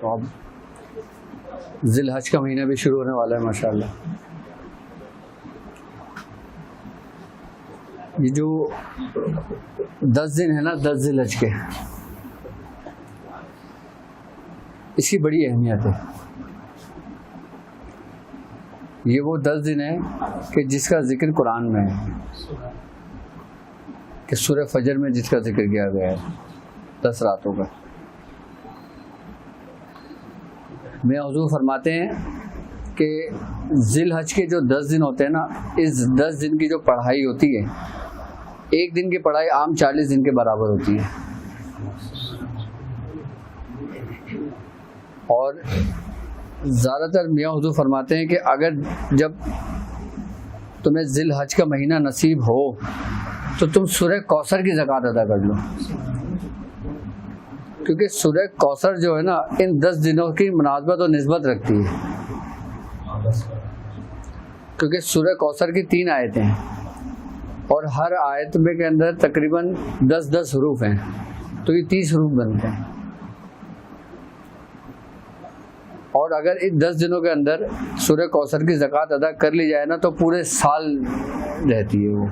تو اب ذی الحج کا مہینہ بھی شروع ہونے والا ہے ماشاءاللہ. یہ جو 10 دن ہے نا 10 ذی الحج کے، اس کی بڑی اہمیت ہے. یہ وہ 10 دن ہے کہ جس کا ذکر قرآن میں ہے، کہ سورہ فجر میں جس کا ذکر کیا گیا ہے 10 راتوں کا. میں حضور فرماتے ہیں کہ ذی الحج کے جو 10 دن ہوتے ہیں نا، اس 10 دن کی جو پڑھائی ہوتی ہے، ایک دن کی پڑھائی عام 40 دن کے برابر ہوتی ہے. اور زیادہ تر میاں حضور فرماتے ہیں کہ اگر جب تمہیں ذی الحج کا مہینہ نصیب ہو تو تم سورہ کوثر کی زکوٰۃ ادا کر لو، کیونکہ سورہ کوثر جو ہے نا ان 10 دنوں کی مناسبت اور نسبت رکھتی ہے. کیونکہ سورہ کوثر کی 3 آیتیں ہیں اور ہر آیت میں کے اندر تقریباً 10 حروف ہیں، تو یہ 30 حروف بنتے ہیں. اور اگر ان 10 دنوں کے اندر سورہ کوثر کی زکوٰۃ ادا کر لی جائے نا تو پورے سال رہتی ہے. وہ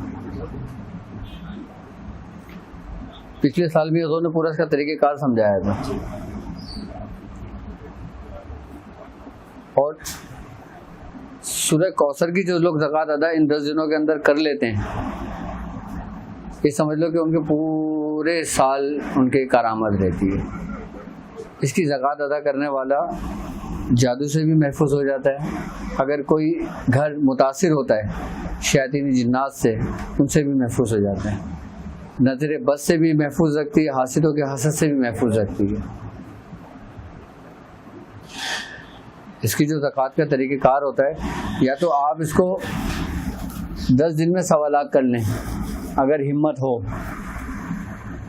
پچھلے سال بھی حضور نے پورا اس کا طریقہ کار سمجھایا تھا. اور سورہ کوثر کی جو لوگ زکوٰۃ ادا ان 10 دنوں کے اندر کر لیتے ہیں، یہ سمجھ لو کہ ان کے پورے سال ان کی کارآمد رہتی ہے. اس کی زکوٰۃ ادا کرنے والا جادو سے بھی محفوظ ہو جاتا ہے. اگر کوئی گھر متاثر ہوتا ہے شیاطینی جنات سے، ان سے بھی محفوظ ہو جاتا ہے. نظر بد سے بھی محفوظ رکھتی ہے، حاسدوں کے حسد سے بھی محفوظ رکھتی ہے. اس کی جو زکوٰۃ کا طریقہ کار ہوتا ہے، یا تو آپ اس کو 10 دن میں 1.25 لاکھ کر لیں اگر ہمت ہو،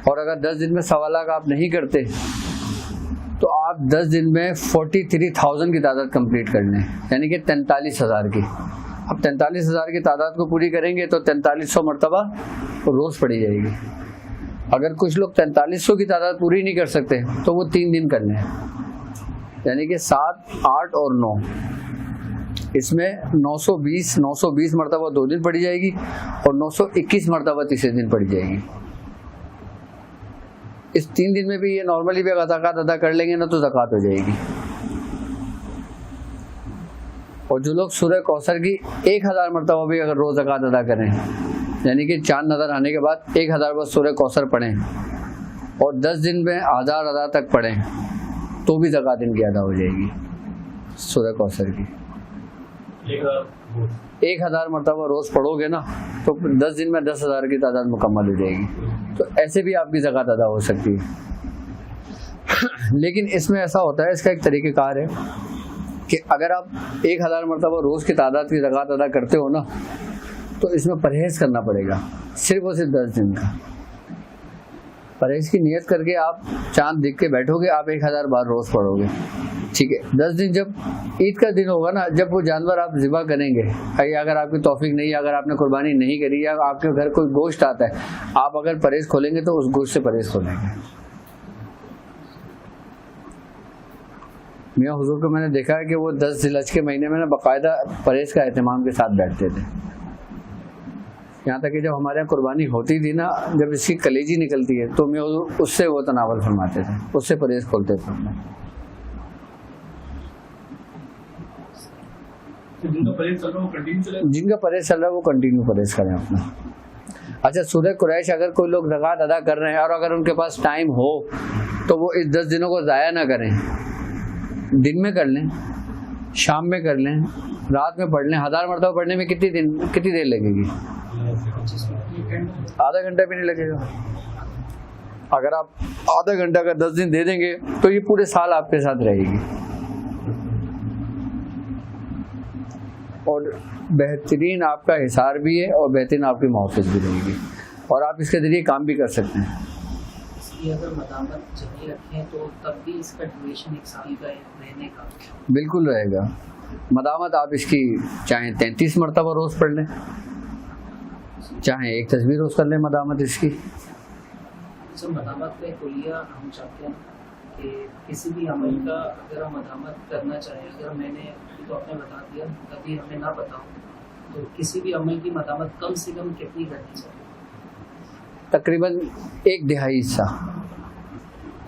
اور اگر 10 دن میں 1.25 لاکھ آپ نہیں کرتے تو آپ 10 دن میں 43,000 کی تعداد کمپلیٹ کر لیں، یعنی کہ 43,000 کی. اب 43,000 کی تعداد کو پوری کریں گے تو 4300 مرتبہ روز پڑھی جائے گی. اگر کچھ لوگ 4300 کی تعداد پوری نہیں کر سکتے تو وہ 3 دن کر لیں، یعنی کہ 7, 8 اور 9. اس میں 920 مرتبہ 2 دن پڑھی جائے گی اور 921 مرتبہ تیسرے دن پڑھی جائے گی. اس 3 دن میں بھی یہ نارملی بھی اگر زکوٰۃ ادا کر لیں گے نا تو زکوٰۃ ہو جائے گی. اور جو لوگ سورہ کوثر کی 1000 مرتبہ بھی اگر روز زکوٰۃ ادا کریں، یعنی کہ چاند نظر آنے کے بعد 1000 بار سورہ کوثر پڑھیں اور 10 دن میں 1000 تک پڑھیں تو بھی زکوٰۃ ان کی ادا ہو جائے گی. سورہ کوثر کی 1000 مرتبہ روز پڑھو گے نا تو 10 دن میں 10,000 کی تعداد مکمل ہو جائے گی. تو ایسے بھی آپ کی زکوٰۃ ادا ہو سکتی ہے. لیکن اس میں ایسا ہوتا ہے، اس کا ایک طریقہ کار ہے کہ اگر آپ 1000 مرتبہ روز کی تعداد کی زکوٰۃ ادا کرتے ہو نا تو اس میں پرہیز کرنا پڑے گا. صرف اور صرف 10 دن کا پرہیز کی نیت کر کے آپ چاند دیکھ کے بیٹھو گے، آپ 1000 بار روز پڑھو گے، ٹھیک ہے. 10 دن جب عید کا دن ہوگا نا، جب وہ جانور آپ ذبح کریں گے، اگر آپ کی توفیق نہیں ہے، اگر آپ نے قربانی نہیں کری یا آپ کے گھر کوئی گوشت آتا ہے، آپ اگر پرہیز کھولیں گے تو اس گوشت سے پرہیز کھولیں گے. میاں حضور کو میں نے دیکھا ہے کہ وہ 10 ذی الحج کے مہینے میں نا باقاعدہ پرہیز کا اہتمام کے ساتھ بیٹھتے تھے. یہاں تک کہ جب ہمارے یہاں قربانی ہوتی تھی نا، جب اس کی کلیجی نکلتی ہے تو میاں حضور اس سے وہ تناول فرماتے تھے، اس سے پرہیز کھولتے تھے. جن کا پرہیز چل رہا ہے وہ کنٹینیو پرہیز کریں اپنا. اچھا، سورہ قریش اگر کوئی لوگ زکوٰۃ ادا کر رہے ہیں اور اگر ان کے پاس ٹائم ہو تو وہ اس 10 دنوں کو ضائع نہ کریں. دن میں کر لیں، شام میں کر لیں، رات میں پڑھ لیں. 1000 مرتبہ پڑھنے میں کتنی دیر لگے گی؟ آدھا گھنٹہ بھی نہیں لگے گا. اگر آپ آدھا گھنٹہ کا 10 دن دے دیں گے تو یہ پورے سال آپ کے ساتھ رہے گی. اور بہترین آپ کا حصار بھی ہے اور بہترین آپ کی محافظ بھی رہے گی، اور آپ اس کے ذریعے کام بھی کر سکتے ہیں. اگر مدامت جاری رکھیں تو تب بھی اس کا ڈیوریشن 1 سال کا رہنے کا بالکل رہے گا. مدامت آپ اس کی چاہیں 33 مرتبہ روز پڑھ لیں، چاہیں 1 تصویر روز کر لیں. مدامت اس کی مدامت کا کلیہ ہم چاہتے ہیں کہ کسی بھی عمل کا اگر ہم مداحمت کرنا چاہیں، اگر میں نے تو آپ نے بتا دیا، کبھی ہمیں نہ بتاؤں تو کسی بھی عمل کی مداحمت کم سے کم کتنی کرنی چاہیے؟ تقریباً 1/2 حصہ.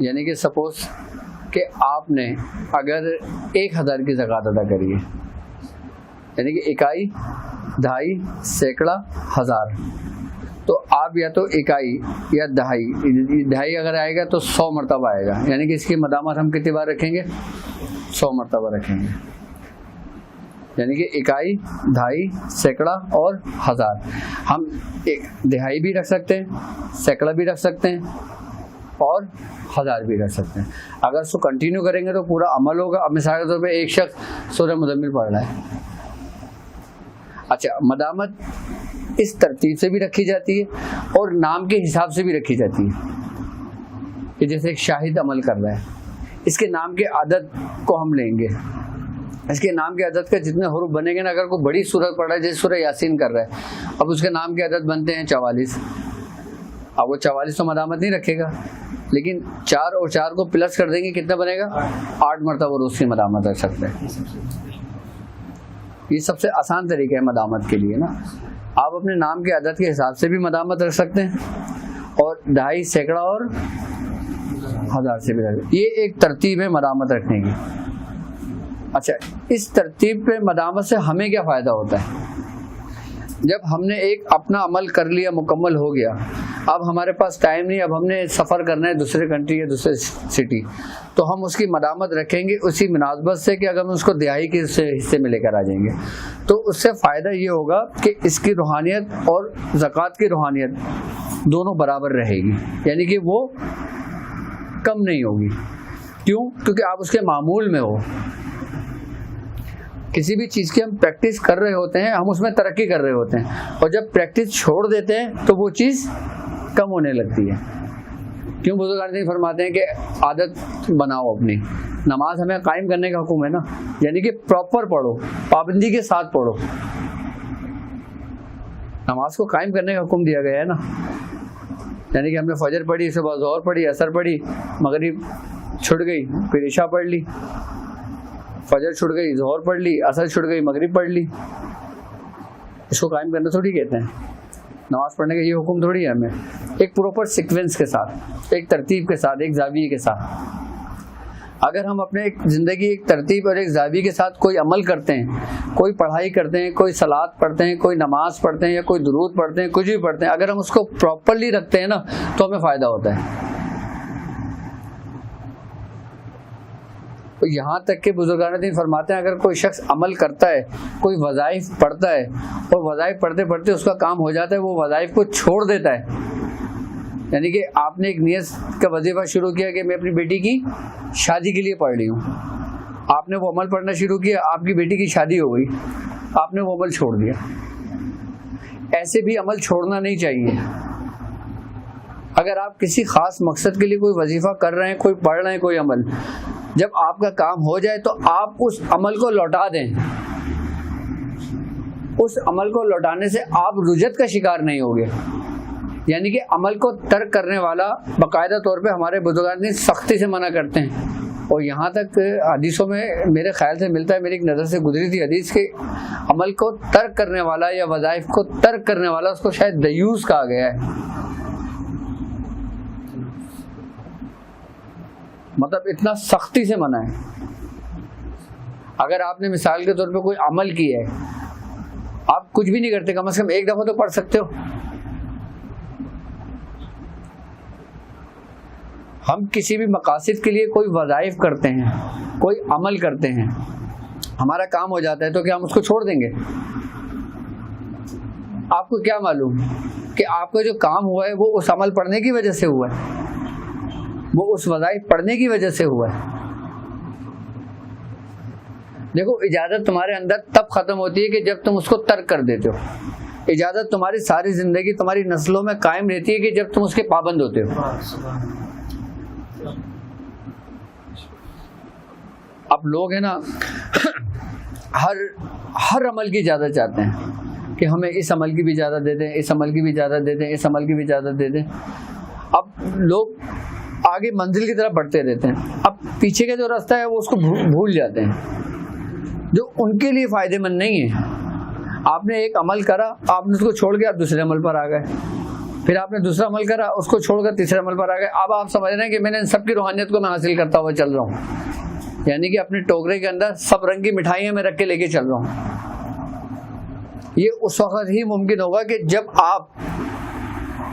یعنی کہ سپوز کہ آپ نے اگر 1000 کی زکوٰۃ ادا کری ہے، یعنی کہ اکائی، دہائی، سینکڑا، ہزار، تو آپ یا تو اکائی یا دہائی اگر آئے گا تو 100 مرتبہ آئے گا. یعنی کہ اس کی مداحمت ہم کتنی بار رکھیں گے؟ 100 مرتبہ رکھیں گے. یعنی کہ اکائی، دہائی، سینکڑا اور ہزار. ہم دہائی بھی رکھ سکتے ہیں، سینکڑا بھی رکھ سکتے ہیں اور ہزار بھی رکھ سکتے ہیں. اگر اس کو کنٹینیو کریں گے تو پورا عمل ہوگا. اب مثال کے طور پہ ایک شخص سورہ مزمل پڑھ رہا ہے. اچھا، مداحمت اس ترتیب سے بھی رکھی جاتی ہے اور نام کے حساب سے بھی رکھی جاتی ہے کہ جیسے ایک شاہد عمل کر رہا ہے، اس کے نام کے عدد کو ہم لیں گے. اس کے نام کے عدد کے جتنے حروف بنے گے نا، اگر کوئی بڑی سورت پڑھ رہا ہے جیسے سورہ یاسین کر رہا ہے، اب اس کے نام کے عدد بنتے ہیں 44. اب وہ 44 تو مداحمت نہیں رکھے گا، لیکن 4 اور 4 کو پلس کر دیں گے، کتنا بنے گا؟ 8 مرتبہ اس کی مداحمت رکھ سکتے ہیں. یہ سب سے آسان طریقہ ہے مداحمت کے لیے نا. آپ اپنے نام کے عدد کے حساب سے بھی مداحمت رکھ سکتے ہیں اور دہائی، سینکڑا اور ہزار سے بھی رکھ. یہ ایک ترتیب ہے مداحمت رکھنے کی. اچھا، اس ترتیب پہ مداحمت سے ہمیں کیا فائدہ ہوتا ہے؟ جب ہم نے ایک اپنا عمل کر لیا، مکمل ہو گیا، اب ہمارے پاس ٹائم نہیں، اب ہم نے سفر کرنا ہے دوسرے کنٹری یا دوسرے سٹی، تو ہم اس کی مداحمت رکھیں گے اسی مناسبت سے کہ اگر ہم اس کو دہائی کے حصے میں لے کر آ جائیں گے تو اس سے فائدہ یہ ہوگا کہ اس کی روحانیت اور زکوٰۃ کی روحانیت دونوں برابر رہے گی. یعنی کہ وہ کم نہیں ہوگی. کیوں؟ کیونکہ آپ اس کے معمول میں ہو. کسی بھی چیز کی ہم پریکٹس کر رہے ہوتے ہیں، ہم اس میں ترقی کر رہے ہوتے ہیں، اور جب پریکٹس چھوڑ دیتے ہیں تو وہ چیز کم ہونے لگتی ہے. کیوں بزرگان دین فرماتے ہیں کہ عادت بناؤ اپنی. نماز ہمیں قائم کرنے کا حکم ہے نا، یعنی کہ پراپر پڑھو، پابندی کے ساتھ پڑھو. نماز کو قائم کرنے کا حکم دیا گیا ہے نا. یعنی کہ ہم نے فجر پڑھی، صبح ظہر پڑھی، عصر پڑھی، مغرب چھٹ گئی، پھر عشاء پڑھ لی. فجر چھٹ گئی، ظہر پڑھ لی، عصر چھٹ گئی، مغرب پڑھ لی. اس کو قائم کرنا تھوڑی کہتے ہیں. نماز پڑھنے کا یہ حکم تھوڑی ہے ہمیں. ایک پراپر سیکوینس کے ساتھ، ایک ترتیب کے ساتھ، ایک زاویے کے ساتھ. اگر ہم اپنے ایک زندگی ایک ترتیب اور ایک زاویے کے ساتھ کوئی عمل کرتے ہیں، کوئی پڑھائی کرتے ہیں، کوئی صلات پڑھتے ہیں، کوئی نماز پڑھتے ہیں یا کوئی درود پڑھتے ہیں، کچھ بھی پڑھتے ہیں، اگر ہم اس کو پراپرلی رکھتے ہیں نا تو ہمیں فائدہ ہوتا ہے. یہاں تک کہ بزرگان دین فرماتے ہیں اگر کوئی شخص عمل کرتا ہے، کوئی وظائف پڑھتا ہے اور وظائف پڑھتے پڑھتے اس کا کام ہو جاتا ہے، وہ وظائف کو چھوڑ دیتا ہے. یعنی کہ آپ نے ایک نیت کا وظیفہ شروع کیا کہ میں اپنی بیٹی کی شادی کے لیے پڑھ رہی ہوں، آپ نے وہ عمل پڑھنا شروع کیا، آپ کی بیٹی کی شادی ہو گئی، آپ نے وہ عمل چھوڑ دیا. ایسے بھی عمل چھوڑنا نہیں چاہیے. اگر آپ کسی خاص مقصد کے لیے کوئی وظیفہ کر رہے ہیں، کوئی پڑھ رہے ہیں، کوئی عمل، جب آپ کا کام ہو جائے تو آپ اس عمل کو لوٹا دیں. اس عمل کو لوٹانے سے آپ رجت کا شکار نہیں ہوگے. یعنی کہ عمل کو ترک کرنے والا باقاعدہ طور پہ ہمارے بزرگان نے سختی سے منع کرتے ہیں. اور یہاں تک حدیثوں میں میرے خیال سے ملتا ہے، میری ایک نظر سے گزری تھی حدیث کہ عمل کو ترک کرنے والا یا وظائف کو ترک کرنے والا، اس کو شاید دیوس کہا گیا ہے. مطلب اتنا سختی سے منع ہے. اگر آپ نے مثال کے طور پہ کوئی عمل کیا ہے، آپ کچھ بھی نہیں کرتے، کم از کم ایک دفعہ تو پڑھ سکتے ہو. ہم کسی بھی مقاصد کے لیے کوئی وظائف کرتے ہیں، کوئی عمل کرتے ہیں، ہمارا کام ہو جاتا ہے تو کیا ہم اس کو چھوڑ دیں گے؟ آپ کو کیا معلوم کہ آپ کا جو کام ہوا ہے وہ اس عمل پڑھنے کی وجہ سے ہوا ہے، وہ اس وظائف پڑھنے کی وجہ سے ہوا ہے. دیکھو، اجازت تمہارے اندر تب ختم ہوتی ہے کہ جب تم اس کو ترک کر دیتے ہو. اجازت تمہاری ساری زندگی تمہاری نسلوں میں قائم رہتی ہے کہ جب تم اس کے پابند ہوتے ہو. اب لوگ ہیں نا ہر عمل کی اجازت چاہتے ہیں کہ ہمیں اس عمل کی بھی اجازت دے دیں، اس عمل کی بھی اجازت دے دیں، اس عمل کی بھی اجازت دے دیں. اب لوگ آگے منزل کی طرف بڑھتے رہتے ہیں. پیچھے کا جو راستہ ہے وہ اس کو بھول جاتے ہیں, جو ان کے لیے فائدہ مند نہیں ہے. آپ نے ایک عمل کرا, آپ نے اس کو چھوڑ کے آپ دوسرے عمل پر آ گئے, پھر آپ نے دوسرا عمل کرا, اس کو چھوڑ کر تیسرے عمل پر آ گئے. اب آپ سمجھ رہے ہیں کہ میں نے ان سب کی روحانیت کو میں حاصل کرتا ہوا چل رہا ہوں, یعنی کہ اپنے ٹوکرے کے اندر سب رنگ کی مٹھائیاں میں رکھ کے لے کے چل رہا ہوں. یہ اس وقت ہی ممکن ہوگا کہ جب آپ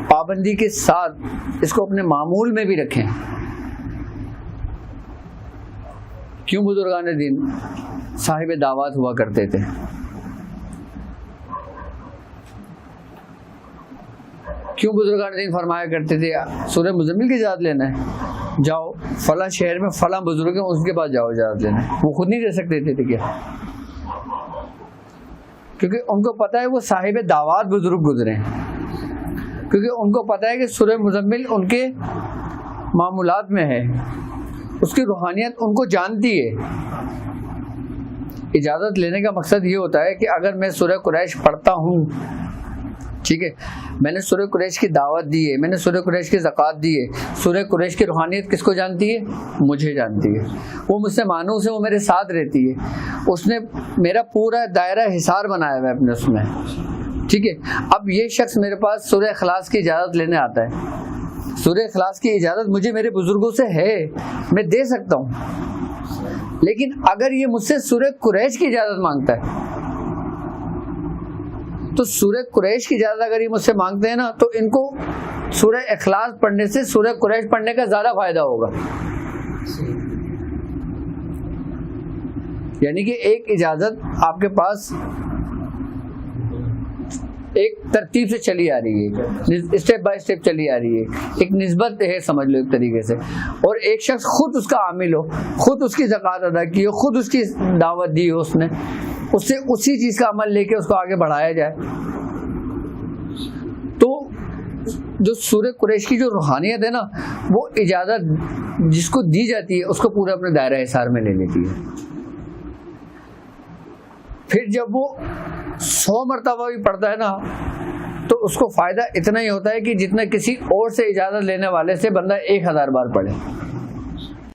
پابندی کے ساتھ اس کو اپنے معمول میں بھی رکھیں. کیوں بزرگان دین صاحب دعوات ہوا کرتے تھے؟ کیوں بزرگان دین فرمایا کرتے تھے سورہ مزمل کی اجازت لینا ہے, جاؤ فلاں شہر میں فلاں بزرگ ہیں اس کے پاس جاؤ اجازت لینا ہے؟ وہ خود نہیں دے سکتے تھے کیا؟ کیونکہ ان کو پتہ ہے وہ صاحب دعوات بزرگ گزرے ہیں, کیونکہ ان کو پتہ ہے کہ سورہ مزمل ان کے معمولات میں ہے, اس کی روحانیت ان کو جانتی ہے. اجازت لینے کا مقصد یہ ہوتا ہے کہ اگر میں سورہ قریش پڑھتا ہوں, ٹھیک ہے, میں نے سورہ قریش کی دعوت دی ہے, میں نے سورہ قریش کی زکوٰۃ دی ہے, سورہ قریش کی روحانیت کس کو جانتی ہے؟ مجھے جانتی ہے. وہ مجھ سے مانوس ہے, وہ میرے ساتھ رہتی ہے, اس نے میرا پورا دائرہ حصار بنایا ہوا ہے اپنے اس میں, ٹھیک ہے. اب یہ شخص میرے پاس سورہ اخلاص کی اجازت لینے آتا ہے, سورہ اخلاص کی اجازت مجھے میرے بزرگوں سے ہے, میں دے سکتا ہوں, لیکن اگر یہ مجھ سے سورہ قریش کی اجازت مانگتا ہے تو سورہ قریش کی اجازت اگر یہ مجھ سے مانگتے ہیں نا تو ان کو سورہ اخلاص پڑھنے سے سورہ قریش پڑھنے کا زیادہ فائدہ ہوگا. یعنی کہ ایک اجازت آپ کے پاس ایک ترتیب سے چلی آ رہی ہے, اسٹیپ بائی اسٹیپ چلی آ رہی ہے, ایک نسبت ہے سمجھ لو ایک طریقے سے, اور ایک شخص خود اس کا عامل ہو, خود اس کی زکوٰۃ ادا کی ہو, خود اس کی دعوت دی ہو, اس نے اس سے اسی چیز کا عمل لے کے اس کو آگے بڑھایا جائے. تو جو سورہ قریش کی جو روحانیت ہے نا, وہ اجازت جس کو دی جاتی ہے اس کو پورا اپنے دائرہ حصار میں لے لیتی ہے. پھر جب وہ 100 مرتبہ بھی پڑھتا ہے نا تو اس کو فائدہ اتنا ہی ہوتا ہے کہ جتنا کسی اور سے اجازت لینے والے سے بندہ 1000 بار پڑھے.